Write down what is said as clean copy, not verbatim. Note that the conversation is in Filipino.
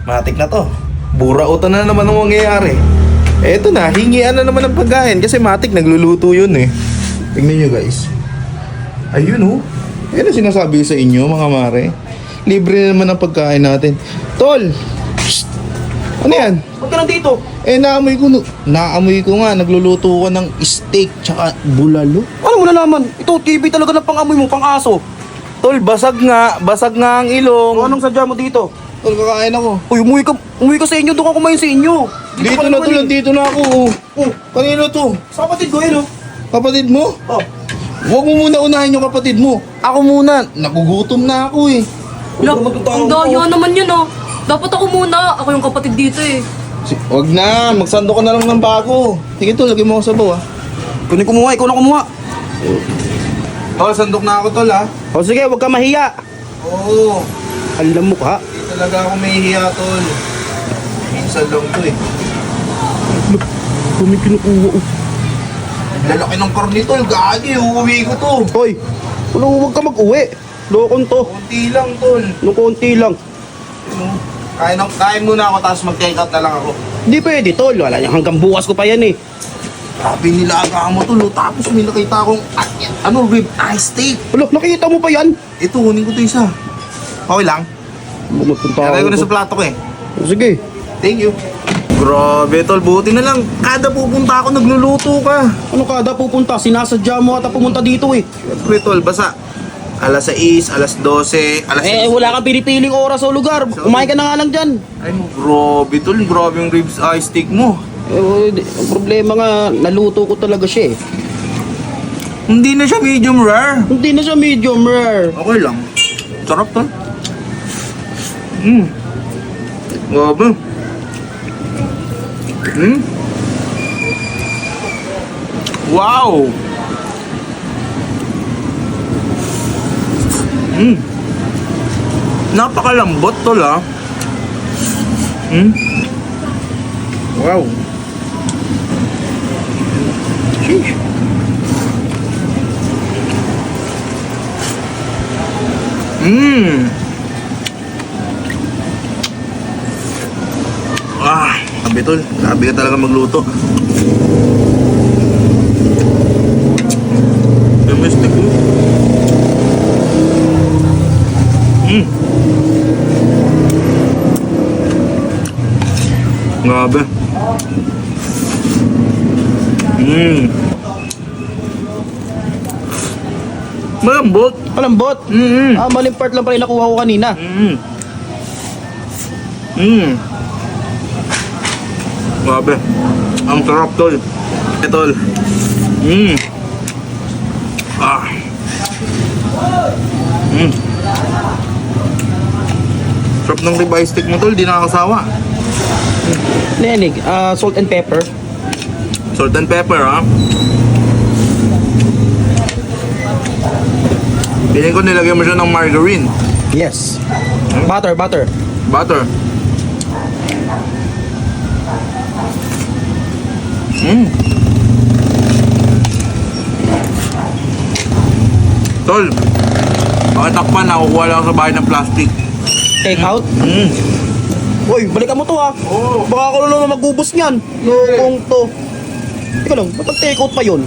Matik na to. Burautan na naman ang mangyayari. Eto na, hingian na naman ng pagkain kasi matik nagluluto yun eh. Tingnan nyo guys. Ayun oh. Yan ang sinasabi sa inyo mga mare. Libre na naman ang pagkain natin. Tol! Psst! Ano yan? Ba't ka nandito? Naamoy ko nga, nagluluto ko ng steak tsaka bulalo. Ano mo nalaman? Ito, TV talaga ng pang-amoy mo, pang-aso. Tol, basag nga ang ilong. O anong sadya mo dito? Tol, kakain ako. Uy, umuwi ka sa inyo, doon ka kumain sa inyo. Dito ka na naman tol, eh. dito na ako. Oh, kanino to? Sa kapatid ko yun, oh. Kapatid mo? Oh. Huwag mo muna unahin yung kapatid mo. Ako muna. Nagugutom na ako eh. Lak, ang daya naman yun ah. Dapat ako muna. Ako yung kapatid dito eh. Huwag na. Magsando ka na lang ng bago. Sige tol, lagyan mo ako sa bawa. Kunin kumuha, ikaw na kumuha. Tol, sandok na ako tol ha. O sige, huwag ka mahiya. Oo. Alam mo ka. Hindi talaga ako mahihiya tol. Minsan lang to eh. Kumi kinukuha. Lalaki ng karni tol. Gagi, uuwi ko to. Hoy, huwag ka mag-uwi. Lokon to. Kunti lang tol. Nung konti lang. Kain muna ako tapos mag-take out na lang ako. Hindi pwede, tol. Wala niya, hanggang bukas ko pa yan eh. Sabi nila aga mo tol. Tapos may nakita akong rib eye steak. Wala, nakita mo pa yan? Ito, kunin ko to isa. Okay lang. Magpunta Kaya ko na ako. sa plato ko eh. O, sige. Thank you. Grabe tol, buti na lang. Kada pupunta ako nagluluto ka. Ano kada pupunta? Sinasadya mo ata pumunta dito eh. Siyempre tol, basa. Alas 6, alas 12, alas 6. Wala kang pinipiling oras o lugar. Kumain ka na nga lang dyan. Ay mo, grabe tol. Grabe yung ribs eye steak mo. Ang problema nga, naluto ko talaga siya eh. Hindi na siya medium rare. Hindi na siya medium rare. Okay lang. Sarap tol. Grabe. Wow. Napakalambot tol ah. Wow. Sheesh. Sabi tol, sabi ka talaga magluto. Domestic ko. Grabe. Malambot. Malambot. Maling part lang pala yung nakuha ko kanina. Grabe. Ang sarap tol. Tol. Sarap ng ribeye steak mo tol, di nakakasawa. Lenig, salt and pepper. Salt and pepper ha. Piling ko nilagyan mo siya ng margarine. Yes. Butter. Butter. Tol, pakitakpan na, kukuha lang sa bahay ng plastic. Take out. Uy, balikan mo to ha. Oo. Baka ako na magubos niyan. Lokong to. Ikaw lang, ba't take out pa yun?